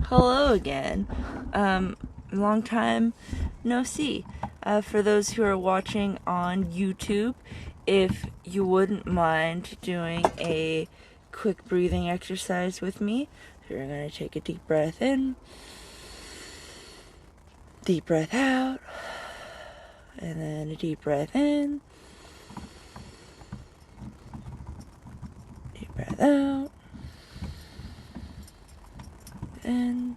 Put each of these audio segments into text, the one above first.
Hello again. Long time no see. For those who are watching on YouTube, if you wouldn't mind doing a quick breathing exercise with me, you're going to take a deep breath in, deep breath out, and then a deep breath in, deep breath out, and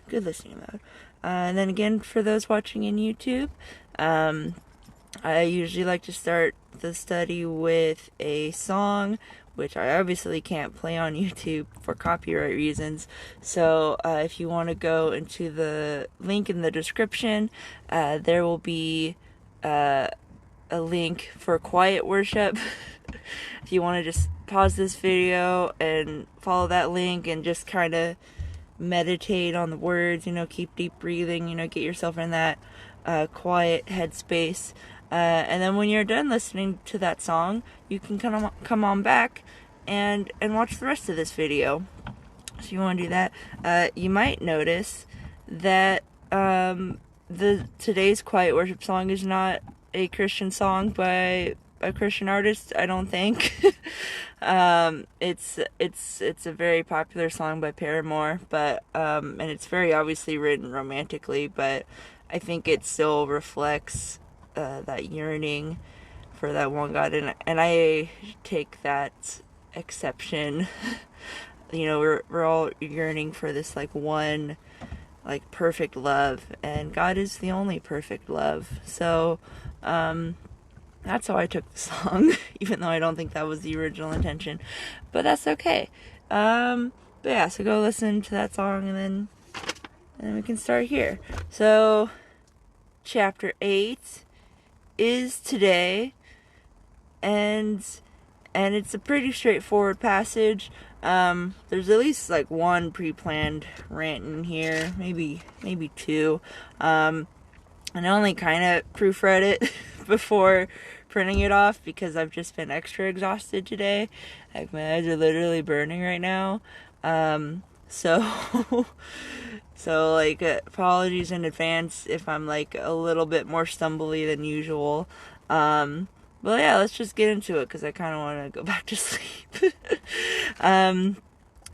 good listening mode. And then again, for those watching in YouTube, I usually like to start the study with a song, which I obviously can't play on YouTube for copyright reasons. So if you want to go into the link in the description, there will be a link for quiet worship. If you want to just pause this video and follow that link and just kind of meditate on the words, keep deep breathing, get yourself in that quiet headspace. And then when you're done listening to that song, you can come on back and watch the rest of this video. So you want to do that. You might notice that today's quiet worship song is not a Christian song by a Christian artist, I don't think. It's a very popular song by Paramore, but and it's very obviously written romantically, but I think it still reflects that yearning for that one God, and I take that exception. We're all yearning for this one perfect love, and God is the only perfect love. So that's how I took the song, even though I don't think that was the original intention, but that's okay. But yeah, so go listen to that song, and then we can start here. So chapter 8 is today, and it's a pretty straightforward passage. There's at least one pre-planned rant in here, maybe two, and I only kind of proofread it before printing it off because I've just been extra exhausted today. My eyes are literally burning right now. So apologies in advance if I'm a little bit more stumbly than usual. But yeah, let's just get into it because I kind of want to go back to sleep.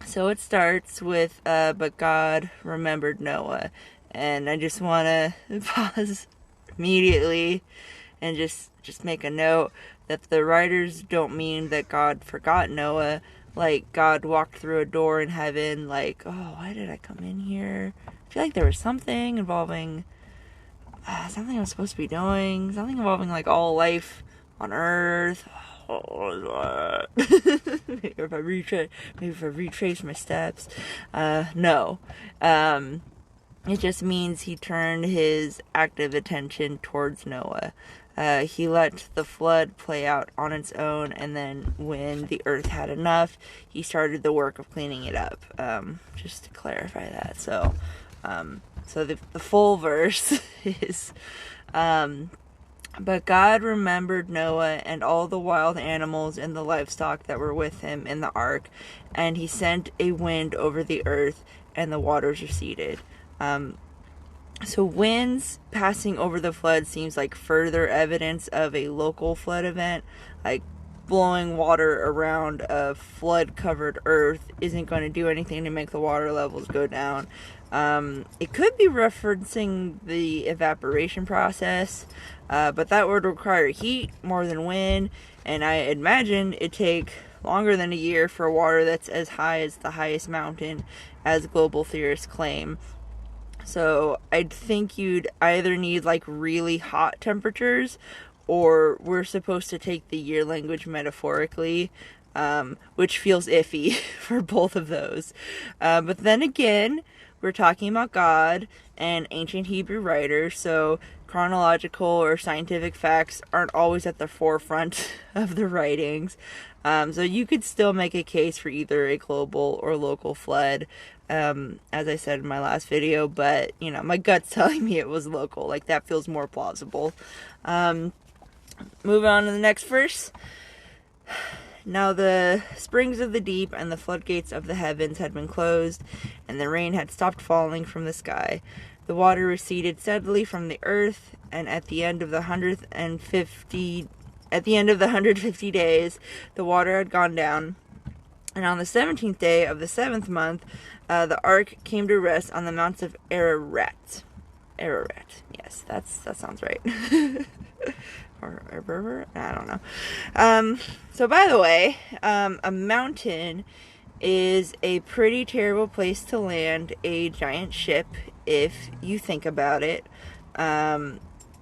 So it starts with, but God remembered Noah. And I just want to pause immediately and just make a note that the writers don't mean that God forgot Noah. God walked through a door in heaven, oh, why did I come in here? I feel like there was something involving something I was supposed to be doing, something involving all life on earth. Maybe if I retrace my steps. No. It just means he turned his active attention towards Noah. He let the flood play out on its own, and then when the earth had enough, he started the work of cleaning it up. Just to clarify that. So the full verse is, but God remembered Noah and all the wild animals and the livestock that were with him in the ark, and he sent a wind over the earth, and the waters receded. So winds passing over the flood seems like further evidence of a local flood event. Blowing water around a flood-covered earth isn't going to do anything to make the water levels go down. It could be referencing the evaporation process, but that would require heat more than wind, and I imagine it'd take longer than a year for water that's as high as the highest mountain, as global theorists claim. So I'd think you'd either need really hot temperatures, or we're supposed to take the year language metaphorically, which feels iffy for both of those. But then again, we're talking about God and ancient Hebrew writers, so chronological or scientific facts aren't always at the forefront of the writings. So you could still make a case for either a global or local flood, as I said in my last video, but, my gut's telling me it was local. That feels more plausible. Moving on to the next verse. Now the springs of the deep and the floodgates of the heavens had been closed, and the rain had stopped falling from the sky. The water receded steadily from the earth, and at the end of the 150 days, the water had gone down. And on the 17th day of the 7th month, the ark came to rest on the mounts of Ararat. Ararat, yes, that sounds right. Or I don't know. So by the way, a mountain is a pretty terrible place to land a giant ship if you think about it.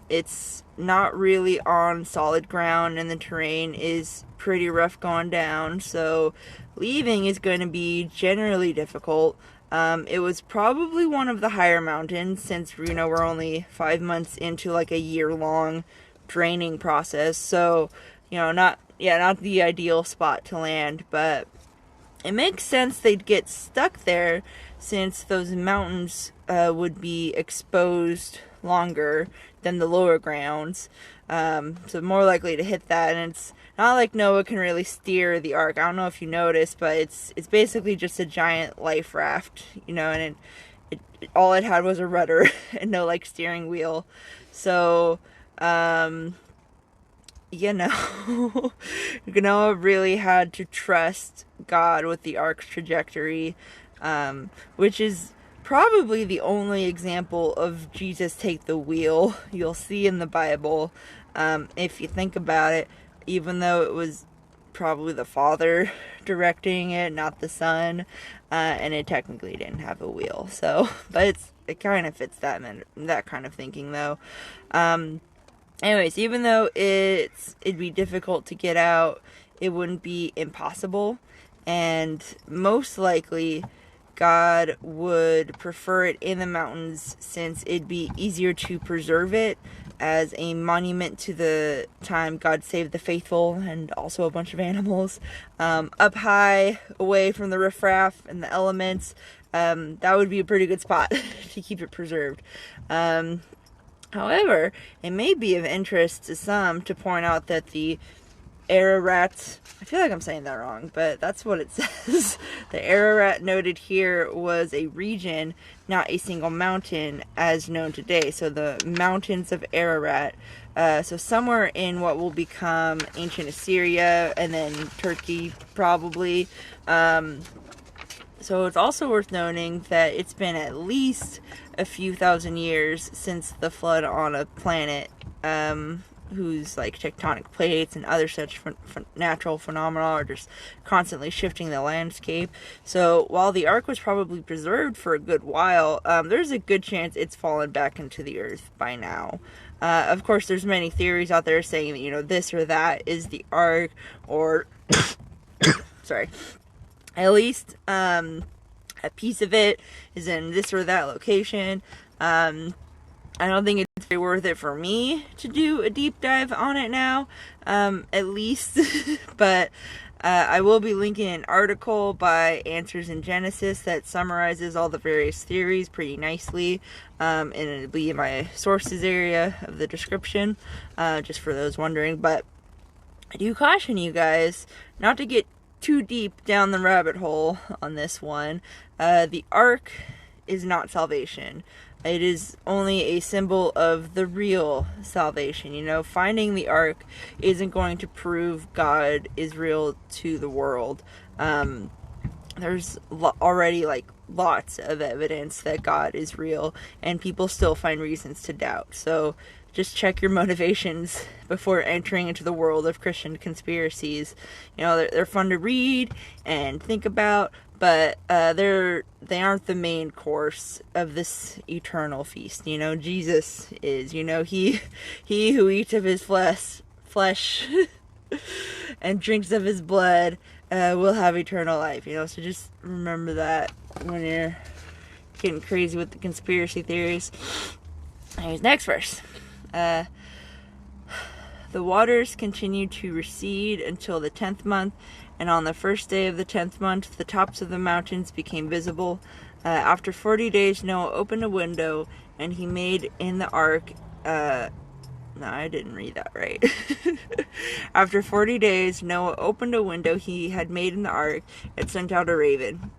It's not really on solid ground, and the terrain is pretty rough going down, so leaving is going to be generally difficult. It was probably one of the higher mountains, since we're only 5 months into like a year-long draining process, so not the ideal spot to land, but it makes sense they'd get stuck there since those mountains would be exposed longer than the lower grounds, so more likely to hit that. And it's not like Noah can really steer the ark. I don't know if you noticed, but it's basically just a giant life raft, and it all it had was a rudder and no steering wheel. So Noah really had to trust God with the ark's trajectory, which is probably the only example of Jesus take the wheel you'll see in the Bible, if you think about it, even though it was probably the Father directing it, not the Son, and it technically didn't have a wheel. So, but it kind of fits that kind of thinking, though. Anyways, even though it'd be difficult to get out, it wouldn't be impossible, and most likely God would prefer it in the mountains, since it'd be easier to preserve it as a monument to the time God saved the faithful and also a bunch of animals. Up high, away from the riffraff and the elements, that would be a pretty good spot to keep it preserved. However, it may be of interest to some to point out that the Ararat, I feel like I'm saying that wrong, but that's what it says. The Ararat noted here was a region, not a single mountain as known today. So the mountains of Ararat, so somewhere in what will become ancient Assyria and then Turkey probably. So it's also worth noting that it's been at least a few thousand years since the flood on a planet whose tectonic plates and other such natural phenomena are just constantly shifting the landscape. So while the ark was probably preserved for a good while, there's a good chance it's fallen back into the earth by now. Of course, there's many theories out there saying that this or that is the ark, or sorry, at least a piece of it is in this or that location. I don't think it's very worth it for me to do a deep dive on it now, at least, but I will be linking an article by Answers in Genesis that summarizes all the various theories pretty nicely, and it'll be in my sources area of the description, just for those wondering. But I do caution you guys not to get too deep down the rabbit hole on this one. The ark is not salvation. It is only a symbol of the real salvation. Finding the ark isn't going to prove God is real to the world. There's already lots of evidence that God is real, and people still find reasons to doubt. So just check your motivations before entering into the world of Christian conspiracies. They're fun to read and think about, but they aren't the main course of this eternal feast. Jesus is. He who eats of his flesh and drinks of his blood will have eternal life. So just remember that when you're getting crazy with the conspiracy theories. Anyways, next verse. The waters continued to recede until the 10th month, and on the first day of the 10th month, the tops of the mountains became visible. After 40 days, Noah opened a window, and he made in the ark No, I didn't read that right. After 40 days, Noah opened a window he had made in the ark and sent out a raven.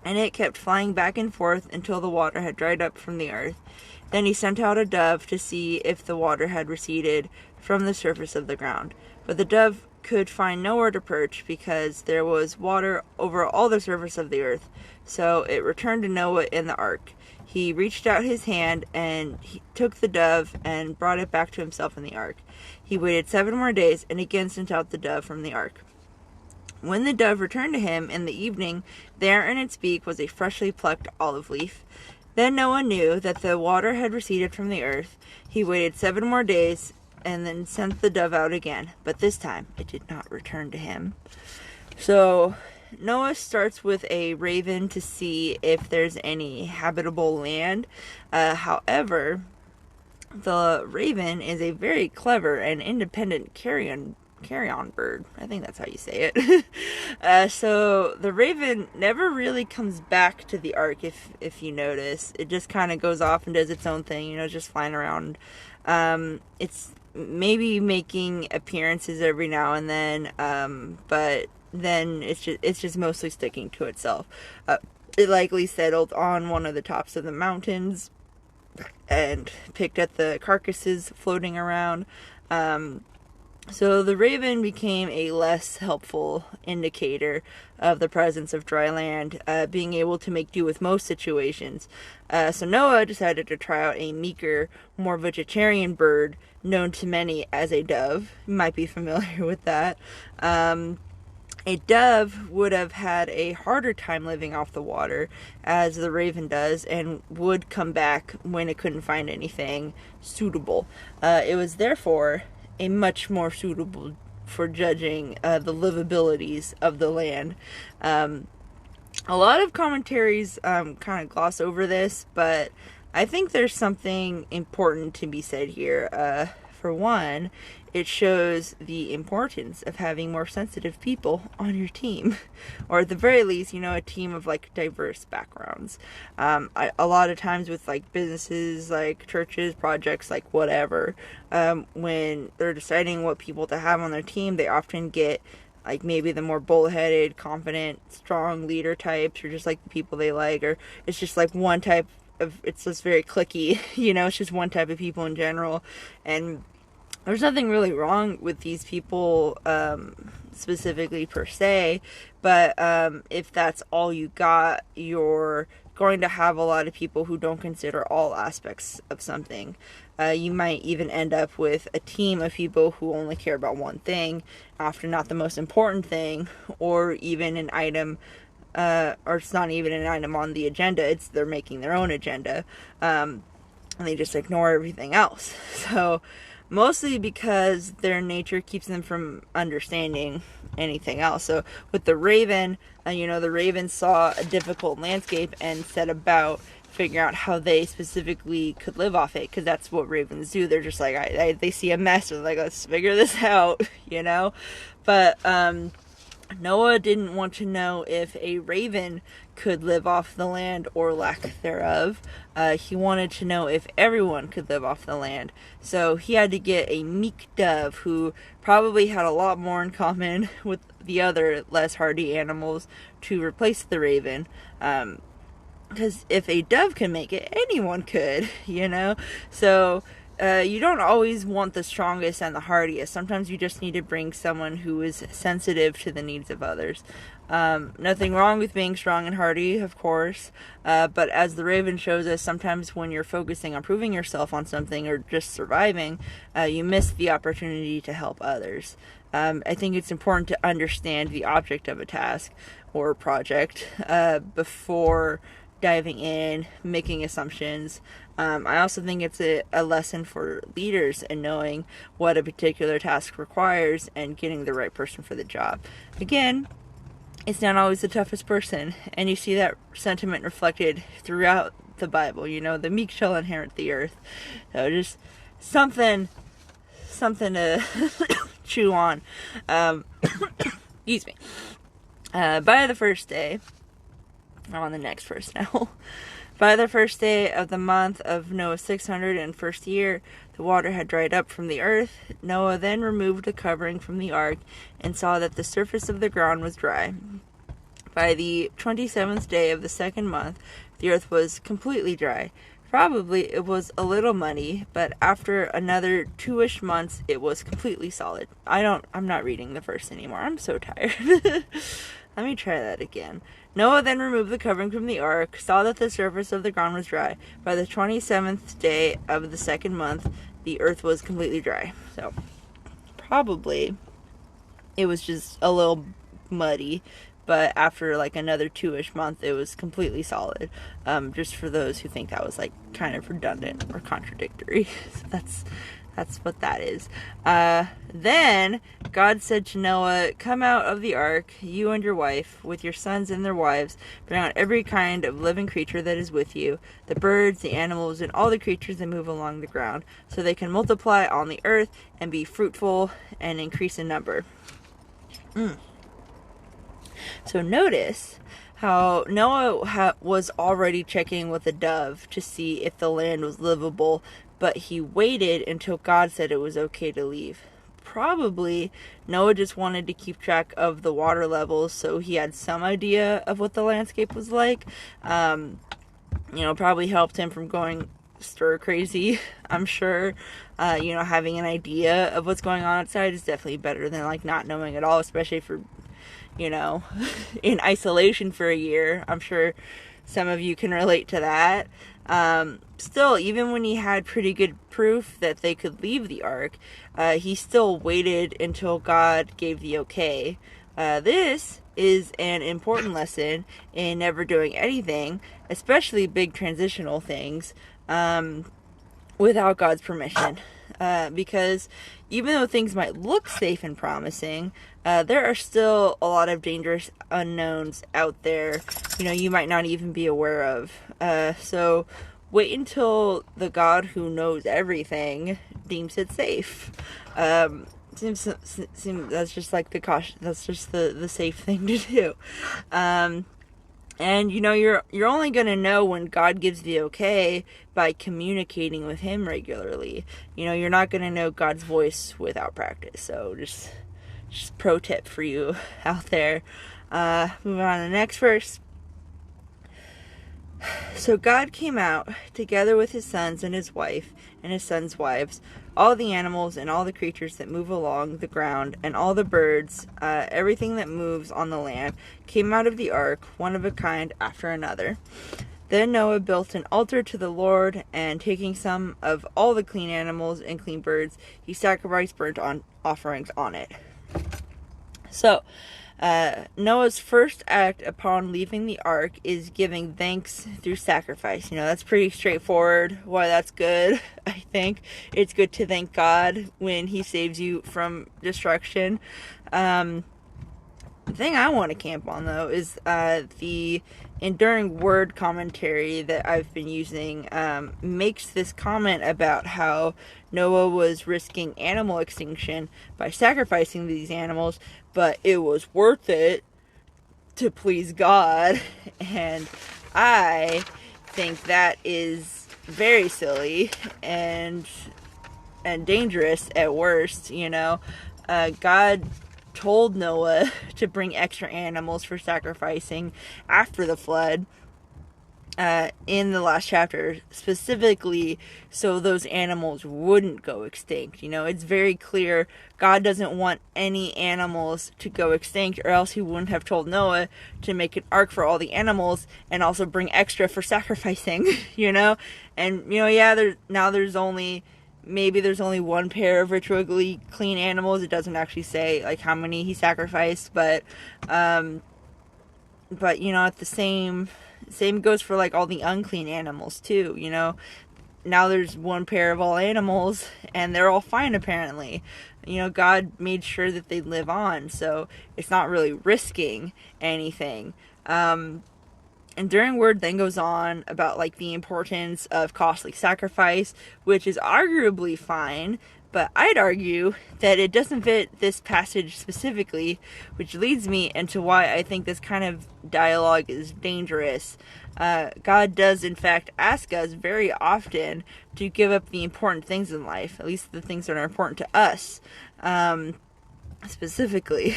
And it kept flying back and forth until the water had dried up from the earth. Then he sent out a dove to see if the water had receded from the surface of the ground. But the dove could find nowhere to perch because there was water over all the surface of the earth. So it returned to Noah in the ark. He reached out his hand and he took the dove and brought it back to himself in the ark. He waited 7 more days and again sent out the dove from the ark. When the dove returned to him in the evening, there in its beak was a freshly plucked olive leaf. Then Noah knew that the water had receded from the earth. He waited 7 more days and then sent the dove out again, but this time it did not return to him. So Noah starts with a raven to see if there's any habitable land. However, the raven is a very clever and independent carrion bird. I think that's how you say it. So the raven never really comes back to the ark, if you notice. It just kind of goes off and does its own thing, just flying around. It's maybe making appearances every now and then, but then it's just mostly sticking to itself. It likely settled on one of the tops of the mountains and picked at the carcasses floating around. So the raven became a less helpful indicator of the presence of dry land, being able to make do with most situations. So Noah decided to try out a meeker, more vegetarian bird known to many as a dove. You might be familiar with that. A dove would have had a harder time living off the water, as the raven does, and would come back when it couldn't find anything suitable. It was therefore a much more suitable for judging the livabilities of the land. A lot of commentaries kind of gloss over this, but I think there's something important to be said here. For one, it shows the importance of having more sensitive people on your team, or at the very least, a team of diverse backgrounds. A lot of times with businesses, churches, projects, whatever, when they're deciding what people to have on their team, they often get maybe the more bullheaded, confident, strong leader types, or just the people they like, or it's just one type of, it's just very cliquey, it's just one type of people in general. And there's nothing really wrong with these people specifically per se, but if that's all you got, you're going to have a lot of people who don't consider all aspects of something. You might even end up with a team of people who only care about one thing, often not the most important thing, or even an item, or it's not even an item on the agenda, they're making their own agenda, and they just ignore everything else. So mostly because their nature keeps them from understanding anything else. So with the raven, the raven saw a difficult landscape and set about figuring out how they specifically could live off it, because that's what ravens do. They're just they see a mess and they're let's figure this out, But Noah didn't want to know if a raven could live off the land or lack thereof. He wanted to know if everyone could live off the land. So he had to get a meek dove who probably had a lot more in common with the other less hardy animals to replace the raven. Because if a dove can make it, anyone could, So you don't always want the strongest and the hardiest. Sometimes you just need to bring someone who is sensitive to the needs of others. Nothing wrong with being strong and hardy, of course, but as the raven shows us, sometimes when you're focusing on proving yourself on something or just surviving, you miss the opportunity to help others. I think it's important to understand the object of a task or project before diving in, making assumptions. I also think it's a lesson for leaders in knowing what a particular task requires and getting the right person for the job. Again, it's not always the toughest person, and you see that sentiment reflected throughout the Bible. The meek shall inherit the earth. So just something to chew on. Excuse me. By the first day, I'm on the next verse now. By the first day of the month of Noah's 601st year, the water had dried up from the earth. Noah then removed the covering from the ark and saw that the surface of the ground was dry. By the 27th day of the second month, the earth was completely dry. Probably it was a little muddy, but after another 2-ish months, it was completely solid. I'm not reading the verse anymore. I'm so tired. Let me try that again. Noah then removed the covering from the ark, saw that the surface of the ground was dry. By the 27th day of the second month, the earth was completely dry. So, probably it was just a little muddy, but after like another 2-ish month, it was completely solid. Just for those who think that was like kind of redundant or contradictory. So that's what that is. Then God said to Noah, "Come out of the ark, you and your wife, with your sons and their wives. Bring out every kind of living creature that is with you, the birds, the animals, and all the creatures that move along the ground, so they can multiply on the earth and be fruitful and increase in number." So notice how Noah was already checking with a dove to see if the land was livable, but he waited until God said it was okay to leave. Probably Noah just wanted to keep track of the water levels, so he had some idea of what the landscape was like. Probably helped him from going stir crazy, I'm sure. Having an idea of what's going on outside is definitely better than like not knowing at all, especially for in isolation for a year. I'm sure some of you can relate to that. Still, even when he had pretty good proof that they could leave the ark, he still waited until God gave the okay. This is an important lesson in never doing anything, especially big transitional things, without God's permission. Because even though things might look safe and promising, there are still a lot of dangerous unknowns out there, you might not even be aware of. So wait until the God who knows everything deems it safe. Seems that's just like the caution. That's just the safe thing to do. And you're only going to know when God gives the okay by communicating with him regularly. You're not going to know God's voice without practice. So just pro tip for you out there. Moving on to the next verse. So God came out together with his sons and his wife and his sons' wives, all the animals and all the creatures that move along the ground, and all the birds, everything that moves on the land, came out of the ark, one of a kind after another. Then Noah built an altar to the Lord, and taking some of all the clean animals and clean birds, he sacrificed burnt offerings on it. So, Noah's first act upon leaving the ark is giving thanks through sacrifice. That's pretty straightforward. Why that's good, I think. It's good to thank God when he saves you from destruction. The thing I want to camp on, though, is the enduring word commentary that I've been using makes this comment about how Noah was risking animal extinction by sacrificing these animals, but it was worth it to please God. And I think that is very silly and dangerous at worst. God told Noah to bring extra animals for sacrificing after the flood, in the last chapter, specifically so those animals wouldn't go extinct. It's very clear God doesn't want any animals to go extinct, or else he wouldn't have told Noah to make an ark for all the animals and also bring extra for sacrificing. And there's only one pair of ritually clean animals. It doesn't actually say like how many he sacrificed, but at the same goes for like all the unclean animals too. Now there's one pair of all animals and they're all fine apparently. God made sure that they live on, so it's not really risking anything. Enduring word then goes on about like the importance of costly sacrifice, which is arguably fine, But I'd argue that it doesn't fit this passage specifically, which leads me into why I think this kind of dialogue is dangerous. God does, in fact, ask us very often to give up the important things in life, at least the things that are important to us, specifically.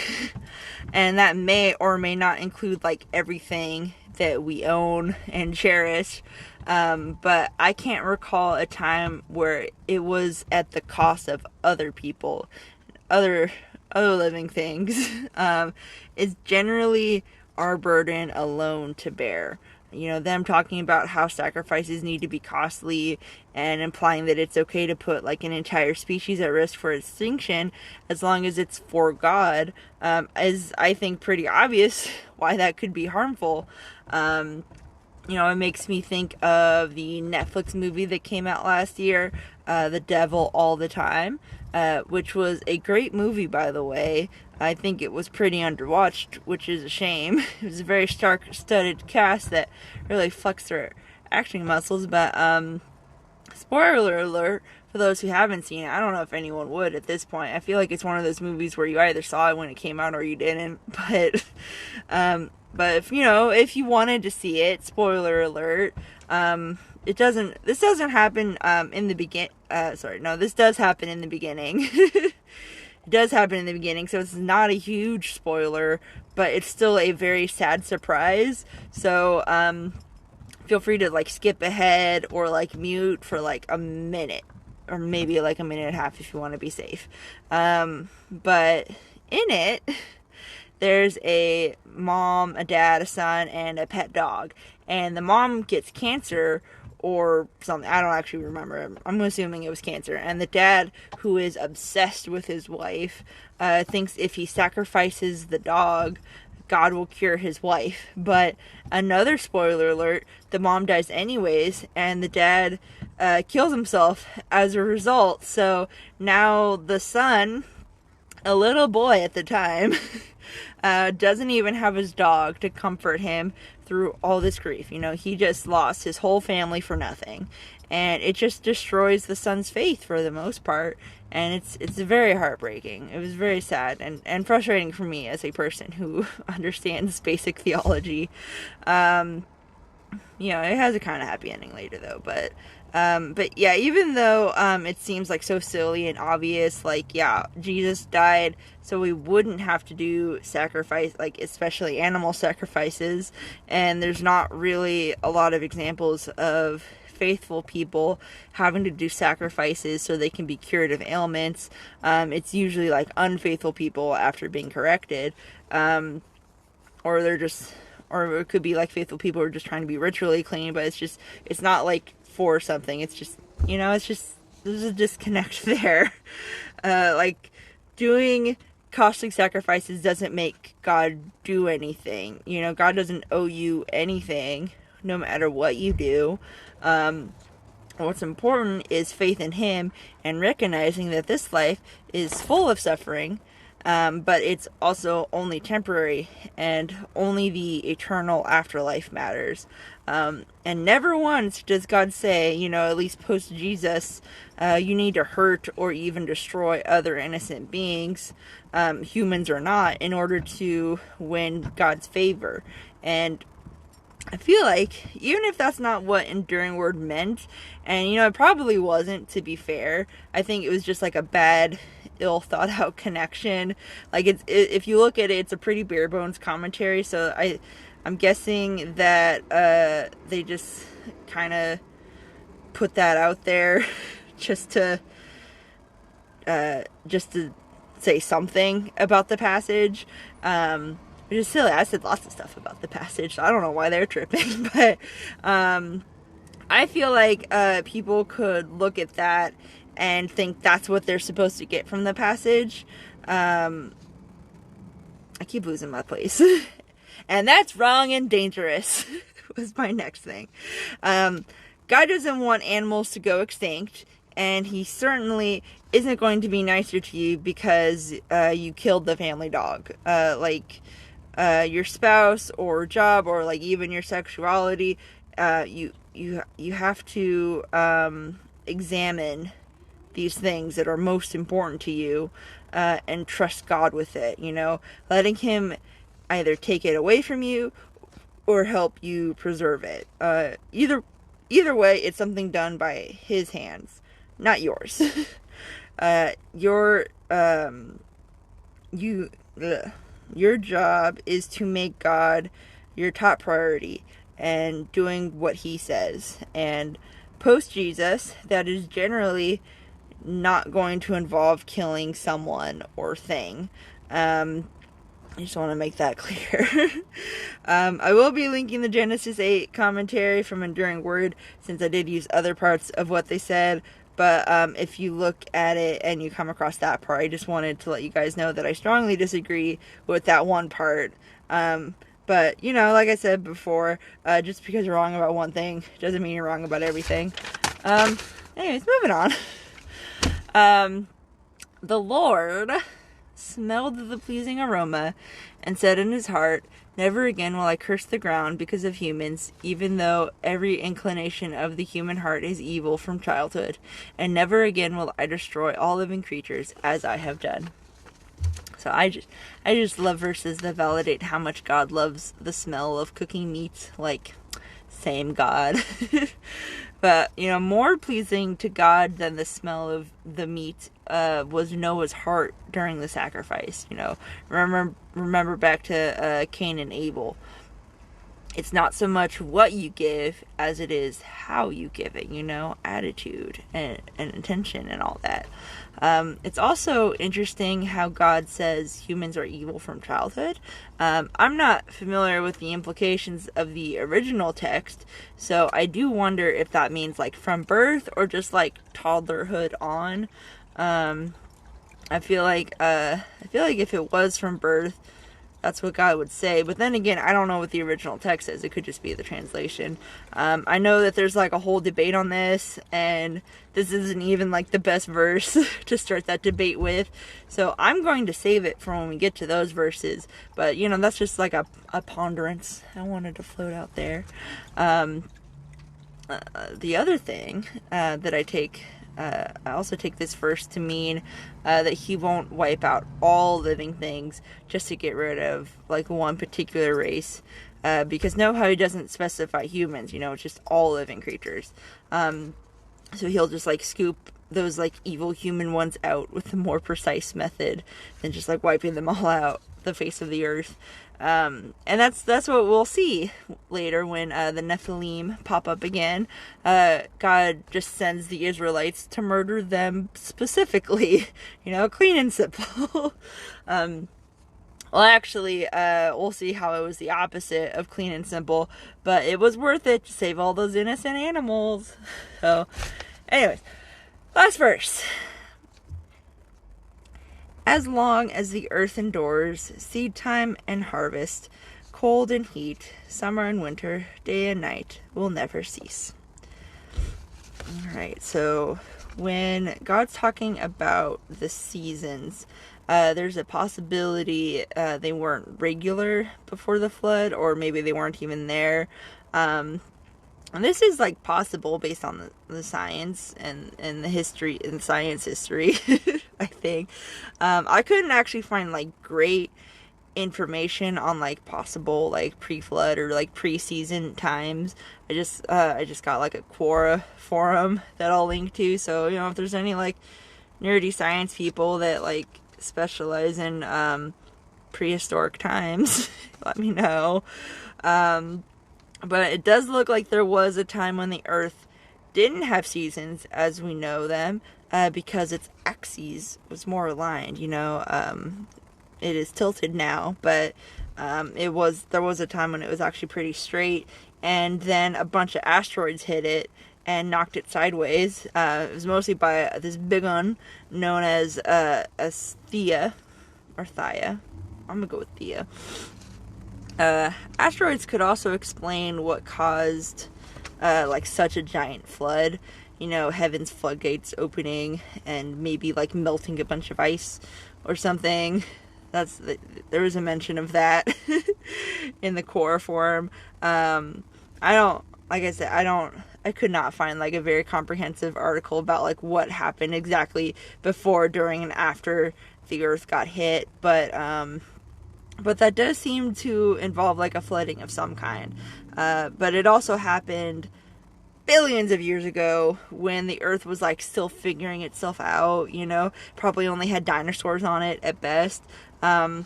And that may or may not include, like, everything that we own and cherish. But I can't recall a time where it was at the cost of other people, other living things. It's generally our burden alone to bear. You know, them talking about how sacrifices need to be costly and implying that it's okay to put like an entire species at risk for extinction as long as it's for God, is, I think, pretty obvious why that could be harmful. You know, it makes me think of the Netflix movie that came out last year, The Devil All the Time, which was a great movie, by the way. I think it was pretty underwatched, which is a shame. It was a very star-studded cast that really flexed their acting muscles, but spoiler alert for those who haven't seen it. I don't know if anyone would at this point. I feel like it's one of those movies where you either saw it when it came out or you didn't, but if, you know, if you wanted to see it, spoiler alert, this doesn't happen in the this does happen in the beginning. It does happen in the beginning, so it's not a huge spoiler, but it's still a very sad surprise. So feel free to like skip ahead or like mute for like a minute, or maybe like a minute and a half if you want to be safe. But in it, there's a mom, a dad, a son, and a pet dog. And the mom gets cancer or something. I don't actually remember. I'm assuming it was cancer. And the dad, who is obsessed with his wife, thinks if he sacrifices the dog, God will cure his wife. But another spoiler alert, the mom dies anyways, and the dad kills himself as a result. So now the son, a little boy at the time, doesn't even have his dog to comfort him through all this grief. You know, he just lost his whole family for nothing, and it just destroys the son's faith for the most part, and it's very heartbreaking. It was very sad and frustrating for me as a person who understands basic theology. You know, it has a kind of happy ending later though, but yeah, even though it seems like so silly and obvious, like, yeah, Jesus died so we wouldn't have to do sacrifice, like especially animal sacrifices, and there's not really a lot of examples of faithful people having to do sacrifices so they can be cured of ailments. It's usually like unfaithful people after being corrected, or it could be like faithful people who are just trying to be ritually clean, but it's not like for something. It's just, you know, there's a disconnect there. Like, doing costly sacrifices doesn't make God do anything. You know, God doesn't owe you anything, no matter what you do. What's important is faith in Him and recognizing that this life is full of suffering, but it's also only temporary, and only the eternal afterlife matters. And never once does God say, you know, at least post Jesus, you need to hurt or even destroy other innocent beings, humans or not, in order to win God's favor. And I feel like, even if that's not what enduring word meant, and, you know, it probably wasn't, to be fair, I think it was just like a bad, ill thought out connection. Like, if you look at it, it's a pretty bare bones commentary, so I'm guessing that they just kind of put that out there just to say something about the passage. Which is silly. I said lots of stuff about the passage, so I don't know why they're tripping, but I feel like people could look at that and think that's what they're supposed to get from the passage. I keep losing my place. And that's wrong and dangerous, was my next thing. God doesn't want animals to go extinct, and He certainly isn't going to be nicer to you because you killed the family dog. Your spouse or job, or like even your sexuality, you have to examine these things that are most important to you, and trust God with it, letting him either take it away from you or help you preserve it. Either way, it's something done by his hands, not yours. Your job is to make God your top priority and doing what he says. And post Jesus, that is generally not going to involve killing someone or thing. I just want to make that clear. I will be linking the Genesis 8 commentary from Enduring Word, since I did use other parts of what they said. But if you look at it and you come across that part, I just wanted to let you guys know that I strongly disagree with that one part. But, like I said before, just because you're wrong about one thing doesn't mean you're wrong about everything. Anyways, moving on. The Lord smelled the pleasing aroma and said in his heart, "Never again will I curse the ground because of humans, even though every inclination of the human heart is evil from childhood. And never again will I destroy all living creatures as I have done." So I just love verses that validate how much God loves the smell of cooking meat. Like, same God. But, more pleasing to God than the smell of the meat was Noah's heart during the sacrifice. Remember back to Cain and Abel. It's not so much what you give as it is how you give it, attitude and intention and all that. It's also interesting how God says humans are evil from childhood. I'm not familiar with the implications of the original text, so I do wonder if that means like from birth or just like toddlerhood on. I feel like if it was from birth, that's what God would say. But then again, I don't know what the original text is. It could just be the translation. I know that there's like a whole debate on this, and this isn't even like the best verse to start that debate with. So I'm going to save it for when we get to those verses. But, that's just like a ponderance I wanted to float out there. The other thing that I also take this verse to mean that he won't wipe out all living things just to get rid of like one particular race, because know how he doesn't specify humans, it's just all living creatures. So he'll just like scoop those like evil human ones out with a more precise method than just like wiping them all out the face of the earth. And that's what we'll see later when the Nephilim pop up again. God just sends the Israelites to murder them specifically, clean and simple. Well, actually, we'll see how it was the opposite of clean and simple, but it was worth it to save all those innocent animals. So, anyways, last verse. As long as the earth endures, seed time and harvest, cold and heat, summer and winter, day and night will never cease. Alright, so when God's talking about the seasons, there's a possibility they weren't regular before the flood, or maybe they weren't even there. And this is like possible based on the science and the history and science history, I think. I couldn't actually find like great information on like possible like pre-flood or like pre-season times. I just got like a Quora forum that I'll link to. So, if there's any like nerdy science people that like specialize in prehistoric times, let me know. But it does look like there was a time when the earth didn't have seasons as we know them, because its axes was more aligned, it is tilted now, but there was a time when it was actually pretty straight, and then a bunch of asteroids hit it and knocked it sideways. It was mostly by this big one known as Thea, or Thea. I'm gonna go with Thea. Asteroids could also explain what caused like such a giant flood. Heaven's floodgates opening and maybe like melting a bunch of ice or something. There was a mention of that in the core form. I like I said, I could not find like a very comprehensive article about like what happened exactly before, during, and after the earth got hit, but that does seem to involve like a flooding of some kind. But it also happened billions of years ago when the earth was like still figuring itself out, probably only had dinosaurs on it at best. Then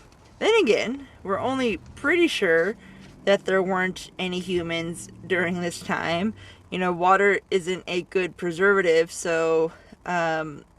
again, we're only pretty sure that there weren't any humans during this time. Water isn't a good preservative, so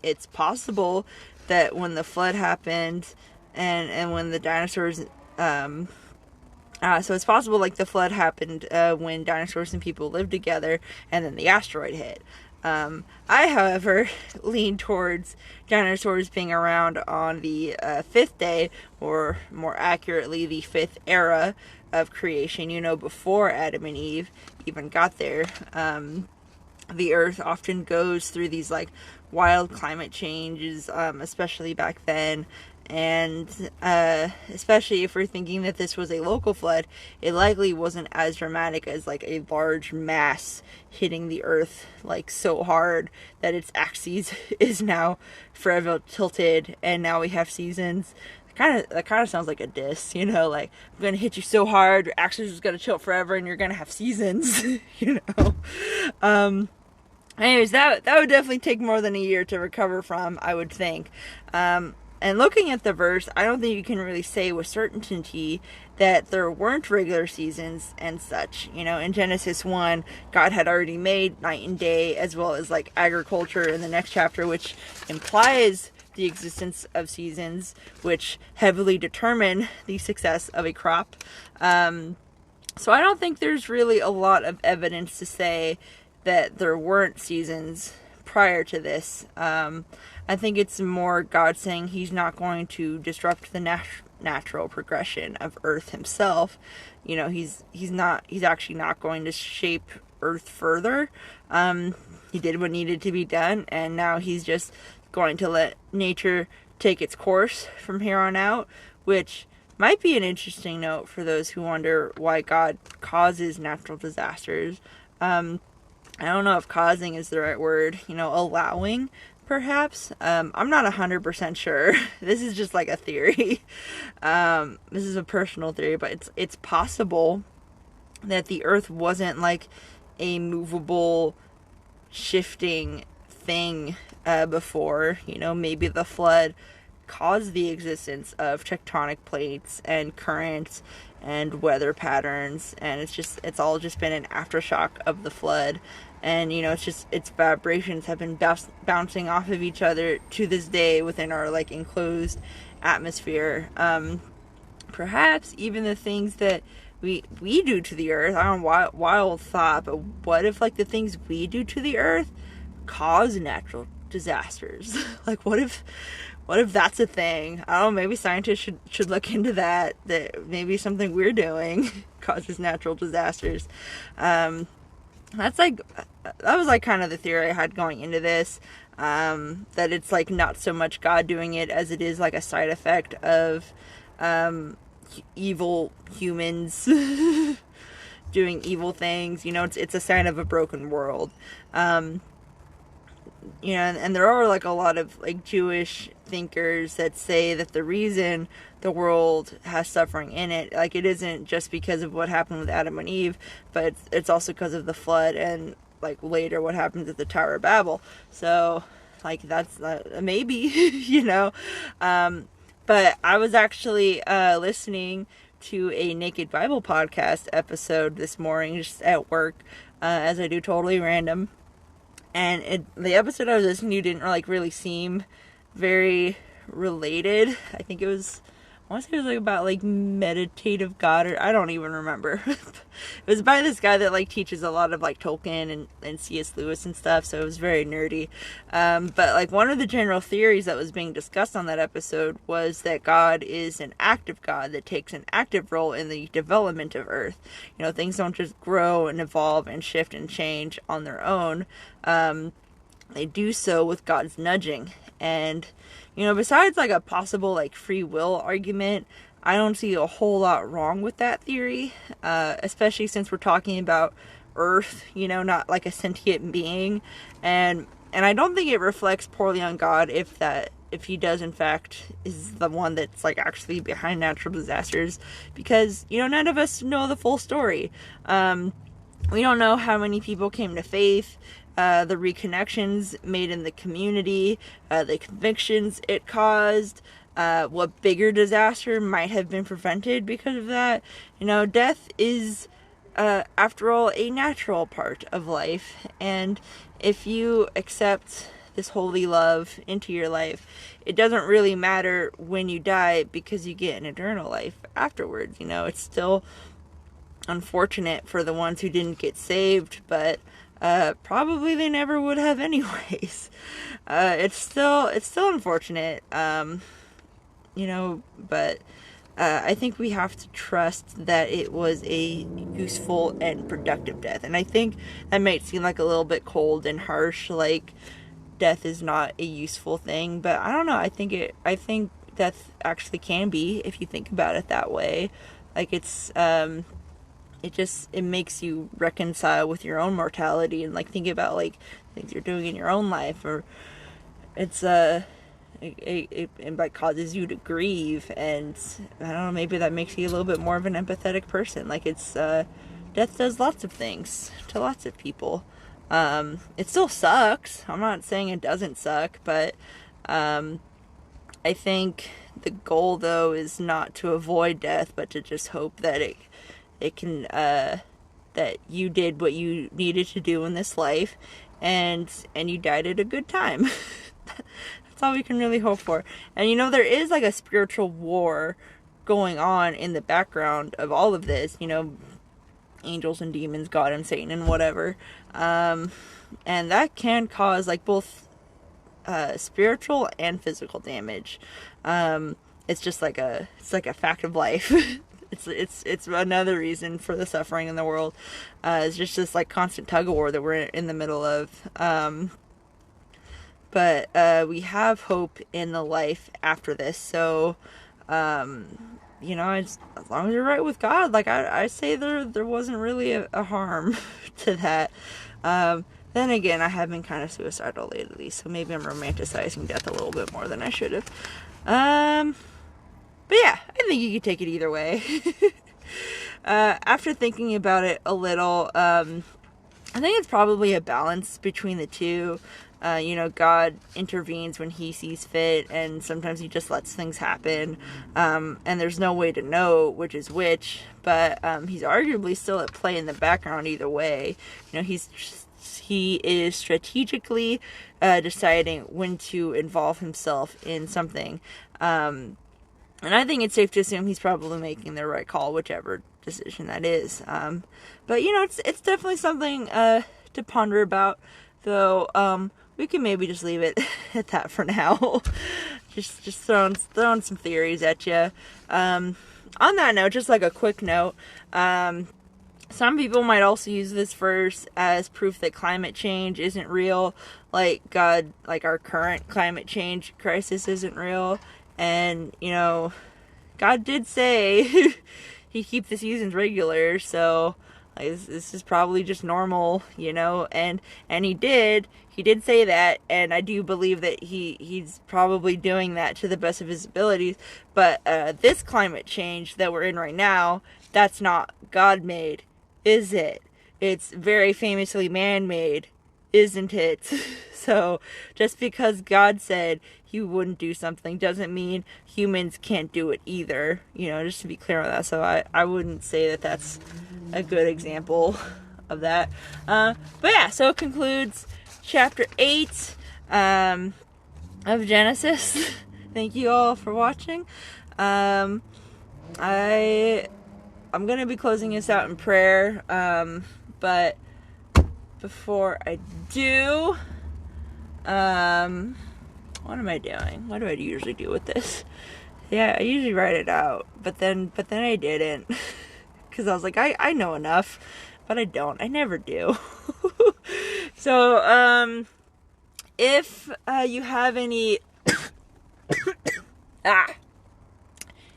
it's possible that when the flood happened and when the dinosaurs so it's possible like the flood happened when dinosaurs and people lived together, and then the asteroid hit. I, however, lean towards dinosaurs being around on the fifth day, or more accurately, the fifth era of creation, before Adam and Eve even got there. The earth often goes through these like wild climate changes, especially back then. And especially if we're thinking that this was a local flood, it likely wasn't as dramatic as like a large mass hitting the earth like so hard that its axis is now forever tilted, and now we have seasons. That kind of sounds like a diss, like, I'm gonna hit you so hard, your axis is gonna tilt forever, and you're gonna have seasons, Anyways, that would definitely take more than a year to recover from, I would think. And looking at the verse, I don't think you can really say with certainty that there weren't regular seasons and such. In Genesis 1, God had already made night and day, as well as like agriculture in the next chapter, which implies the existence of seasons, which heavily determine the success of a crop. So I don't think there's really a lot of evidence to say that there weren't seasons prior to this. I think it's more God saying he's not going to disrupt the natural progression of Earth himself. He's actually not going to shape Earth further. He did what needed to be done, and now he's just going to let nature take its course from here on out, which might be an interesting note for those who wonder why God causes natural disasters. I don't know if causing is the right word, allowing, perhaps. I'm not 100% sure. This is just like a theory. This is a personal theory, but it's possible that the earth wasn't like a movable, shifting thing before. Maybe the flood caused the existence of tectonic plates and currents and weather patterns, and it's all just been an aftershock of the flood. And its vibrations have been bouncing off of each other to this day within our like enclosed atmosphere. Perhaps even the things that we do to the earth, I don't know, wild thought, but what if like the things we do to the earth cause natural disasters? Like what if that's a thing? I don't know, maybe scientists should look into that maybe something we're doing causes natural disasters. That was like kind of the theory I had going into this, that it's like not so much God doing it as it is like a side effect of evil humans doing evil things. It's a sign of a broken world. And there are like a lot of like Jewish thinkers that say that the reason the world has suffering in it, like, it isn't just because of what happened with Adam and Eve, but it's also because of the flood and like later what happens at the Tower of Babel. So like that's maybe but I was actually listening to a Naked Bible podcast episode this morning just at work, as I do, totally random. And the episode I was listening to didn't like really seem very related. I think I want to say it was like about like meditative God, or I don't even remember. It was by this guy that like teaches a lot of like Tolkien and C.S. Lewis and stuff, so it was very nerdy. But like one of the general theories that was being discussed on that episode was that God is an active God that takes an active role in the development of Earth. Things don't just grow and evolve and shift and change on their own. They do so with God's nudging. And besides like a possible like free will argument, I don't see a whole lot wrong with that theory, especially since we're talking about earth, not like a sentient being. And I don't think it reflects poorly on God if he does in fact is the one that's like actually behind natural disasters, because none of us know the full story. We don't know how many people came to faith, the reconnections made in the community, the convictions it caused, what bigger disaster might have been prevented because of that. Death is, after all, a natural part of life. And if you accept this holy love into your life, it doesn't really matter when you die, because you get an eternal life afterwards. It's still unfortunate for the ones who didn't get saved, but probably they never would have anyways. It's still unfortunate, but I think we have to trust that it was a useful and productive death. And I think that might seem like a little bit cold and harsh, like death is not a useful thing, but I don't know. I think death actually can be, if you think about it that way. Like it makes you reconcile with your own mortality, and like think about like things you're doing in your own life, or it like causes you to grieve, and I don't know, maybe that makes you a little bit more of an empathetic person. Like death does lots of things to lots of people. It still sucks. I'm not saying it doesn't suck, but I think the goal though is not to avoid death, but to just hope that it can that you did what you needed to do in this life, and you died at a good time. That's all we can really hope for. And there is like a spiritual war going on in the background of all of this, angels and demons, God and Satan and whatever, and that can cause like both spiritual and physical damage. It's just like a fact of life. It's another reason for the suffering in the world. It's just this like constant tug of war that we're in the middle of. But we have hope in the life after this. So, as long as you're right with God, like I say there wasn't really a harm to that. Then again, I have been kind of suicidal lately, so maybe I'm romanticizing death a little bit more than I should have. But yeah, I think you could take it either way. After thinking about it a little, I think it's probably a balance between the two. God intervenes when he sees fit, and sometimes he just lets things happen. And there's no way to know which is which, but he's arguably still at play in the background either way. He is strategically deciding when to involve himself in something. And I think it's safe to assume he's probably making the right call, whichever decision that is. But it's definitely something to ponder about, though. We can maybe just leave it at that for now. just throwing some theories at you. On that note, just like a quick note, some people might also use this verse as proof that climate change isn't real. Like our current climate change crisis isn't real. And, God did say he'd keep the seasons regular, so this is probably just normal, and he did say that, and I do believe that he's probably doing that to the best of his abilities. But this climate change that we're in right now, that's not God-made, is it? It's very famously man-made, isn't it? So just because God said he wouldn't do something doesn't mean humans can't do it either, just to be clear on that. So I wouldn't say that that's a good example of that. But yeah, so it concludes chapter 8 of Genesis. Thank you all for watching. I'm gonna be closing this out in prayer, but before I do, what am I doing? What do I usually do with this? Yeah, I usually write it out, but then I didn't, because I was like, I know enough, but I don't. I never do. So, if you have any,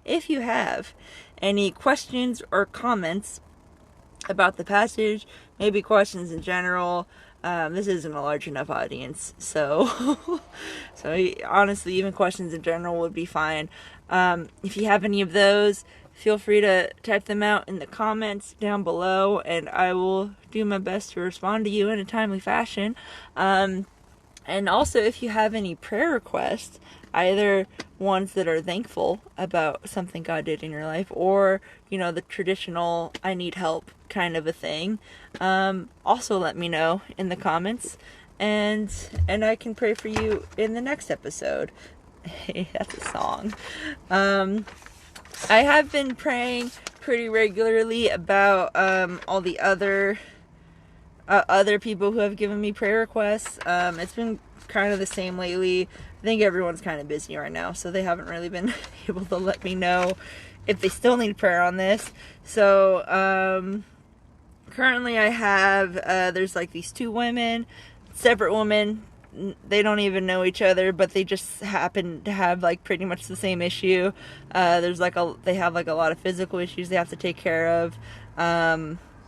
if you have any questions or comments about the passage, maybe questions in general. This isn't a large enough audience, so honestly, even questions in general would be fine. If you have any of those, feel free to type them out in the comments down below, and I will do my best to respond to you in a timely fashion. And also, if you have any prayer requests, either ones that are thankful about something God did in your life, or, the traditional I need help kind of a thing, also let me know in the comments, and I can pray for you in the next episode. Hey, that's a song. I have been praying pretty regularly about all the other people who have given me prayer requests. It's been kind of the same lately. I think everyone's kind of busy right now, so they haven't really been able to let me know if they still need prayer on this. So, currently I have, there's like these two women, separate women. They don't even know each other, but they just happen to have like pretty much the same issue. They have like a lot of physical issues they have to take care of.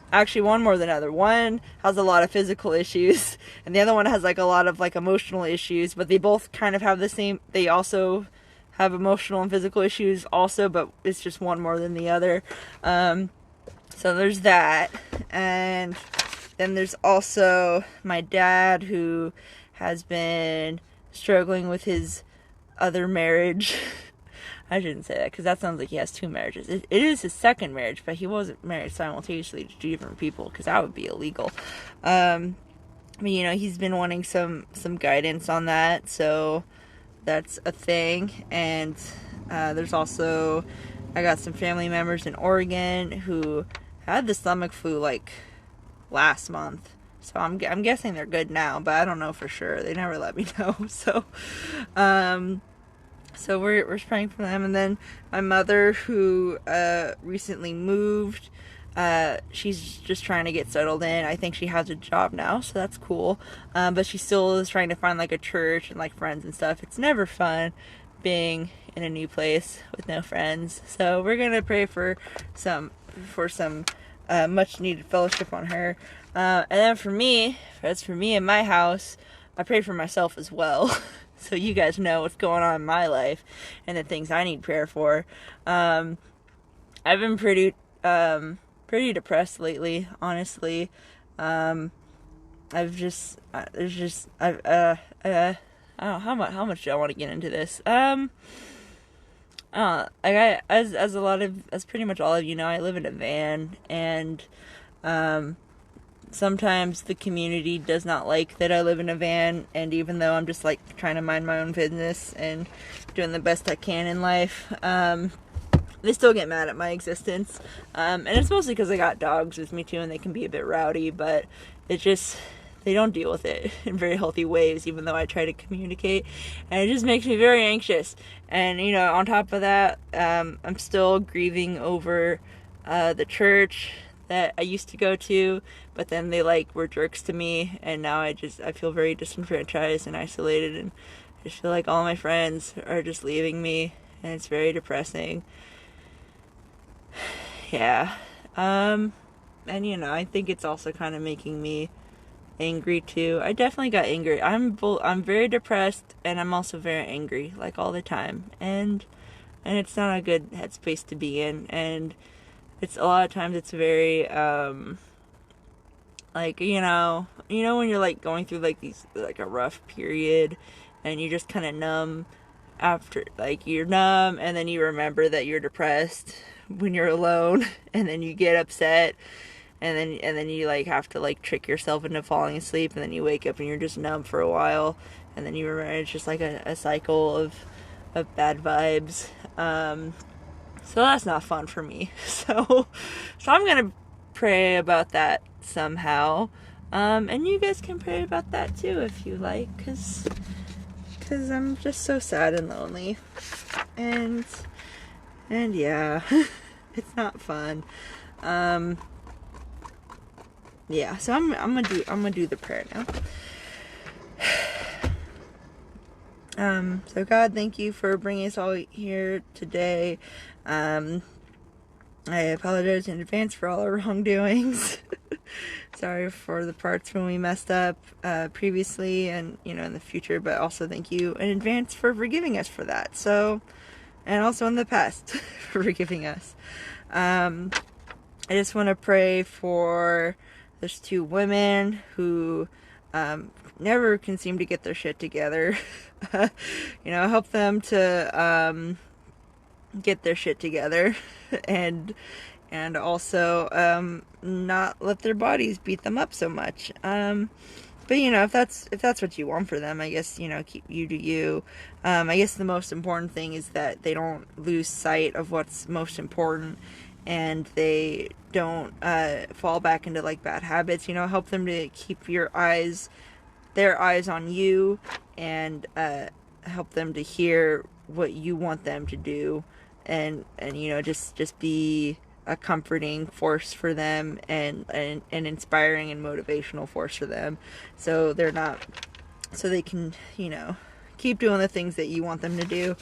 Actually, one more than other. One has a lot of physical issues, and the other one has like a lot of like emotional issues, but they both kind of have the same, they also have emotional and physical issues also, but it's just one more than the other. So there's that. And then there's also my dad, who has been struggling with his other marriage. I shouldn't say that, because that sounds like he has two marriages. It is his second marriage, but he wasn't married simultaneously to two different people, because that would be illegal. But, he's been wanting some guidance on that, so that's a thing. And there's also, I got some family members in Oregon who had the stomach flu like last month. So I'm guessing they're good now, but I don't know for sure. They never let me know. So we're praying for them. And then my mother, who recently moved, she's just trying to get settled in. I think she has a job now, so that's cool. But she still is trying to find like a church and like friends and stuff. It's never fun being in a new place with no friends. So we're gonna pray for some much needed fellowship on her. And then for me in my house, I pray for myself as well. So you guys know what's going on in my life and the things I need prayer for. I've been pretty depressed lately, honestly. I don't know how much do I want to get into this. As pretty much all of you know, I live in a van, and sometimes the community does not like that I live in a van, and even though I'm just like trying to mind my own business and doing the best I can in life, they still get mad at my existence. And it's mostly because I got dogs with me too, and they can be a bit rowdy, but they don't deal with it in very healthy ways, even though I try to communicate, and it just makes me very anxious. And on top of that, I'm still grieving over the church that I used to go to, but then they were jerks to me, and now I feel very disenfranchised and isolated, and I just feel like all my friends are just leaving me, and it's very depressing. Yeah. And I think it's also kind of making me angry too. I definitely got angry. I'm very depressed, and I'm also very angry, all the time, and it's not a good headspace to be in. And it's a lot of times it's very when you're going through a rough period, and you're just kind of numb after, you're numb, and then you remember that you're depressed when you're alone, and then you get upset, and then you have to trick yourself into falling asleep, and then you wake up and you're just numb for a while, and then you remember it's just a cycle of bad vibes. So that's not fun for me. So I'm gonna pray about that somehow, and you guys can pray about that too if you like, cause I'm just so sad and lonely, and yeah, it's not fun. Yeah, so I'm gonna do the prayer now. So God, thank you for bringing us all here today. I apologize in advance for all our wrongdoings. Sorry for the parts when we messed up previously and, in the future, but also thank you in advance for forgiving us for that. So, and also in the past for forgiving us. I just want to pray for those two women who never can seem to get their shit together. Help them to get their shit together and also not let their bodies beat them up so much. But if that's what you want for them, I guess, keep you to you. I guess the most important thing is that they don't lose sight of what's most important, and they don't fall back into like bad habits. Help them to keep their eyes on you, and help them to hear what you want them to do, and just be a comforting force for them, and an inspiring and motivational force for them, so they can keep doing the things that you want them to do.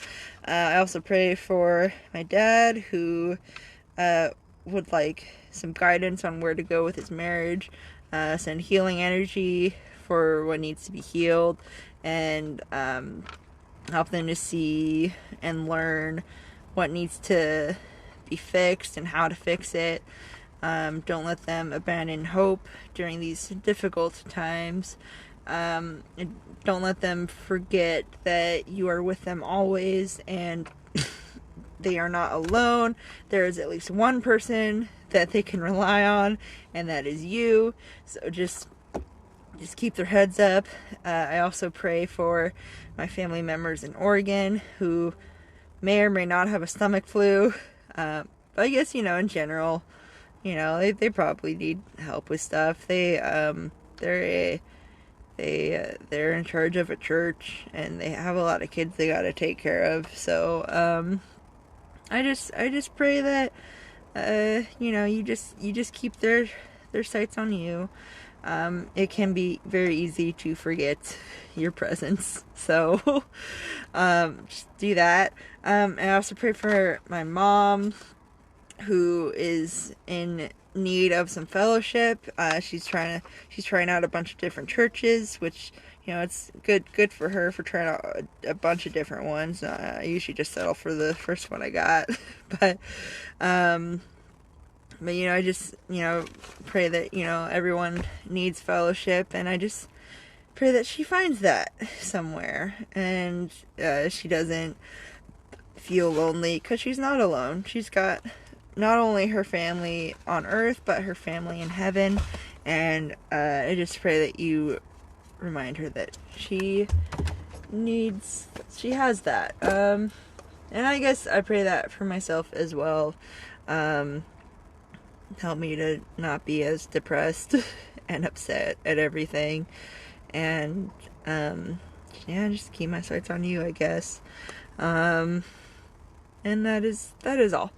I also pray for my dad, who would like some guidance on where to go with his marriage, send healing energy for what needs to be healed, and help them to see and learn what needs to be fixed and how to fix it. Don't let them abandon hope during these difficult times. Don't let them forget that you are with them always, and they are not alone. There is at least one person that they can rely on, and that is you. So just keep their heads up. I also pray for my family members in Oregon who may or may not have a stomach flu. But I guess, in general, they probably need help with stuff. They're in charge of a church, and they have a lot of kids they gotta take care of. So, I just pray that, you just keep their sights on you. It can be very easy to forget your presence. So, just do that. I also pray for my mom, who is in need of some fellowship. She's trying out a bunch of different churches, which, it's good for her for trying out a bunch of different ones. I usually just settle for the first one I got. But I just, pray that, everyone needs fellowship, and I just pray that she finds that somewhere, and she doesn't feel lonely, because she's not alone. She's got not only her family on earth, but her family in heaven, and I just pray that you remind her that she has that. And I guess I pray that for myself as well. Help me to not be as depressed and upset at everything, and just keep my sights on you, I guess. And that is all.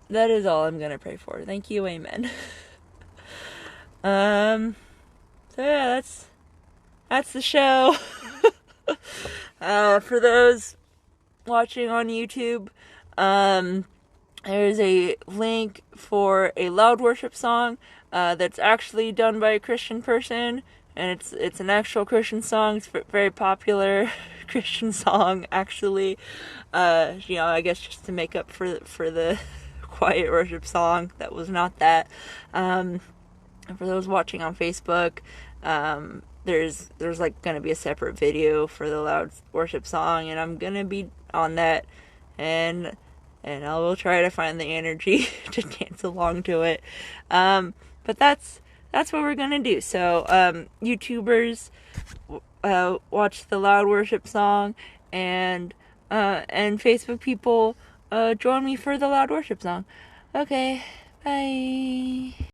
That is all I'm gonna pray for. Thank you, amen. So yeah, that's the show. For those watching on YouTube, there's a link for a loud worship song that's actually done by a Christian person, and it's an actual Christian song. It's a very popular Christian song, actually. I guess just to make up for the quiet worship song that was not that. For those watching on Facebook, there's like gonna be a separate video for the loud worship song, and I'm gonna be on that, and I will try to find the energy to dance along to it. But that's what we're gonna do. So, YouTubers, watch the loud worship song, and Facebook people, join me for the loud worship song. Okay, bye.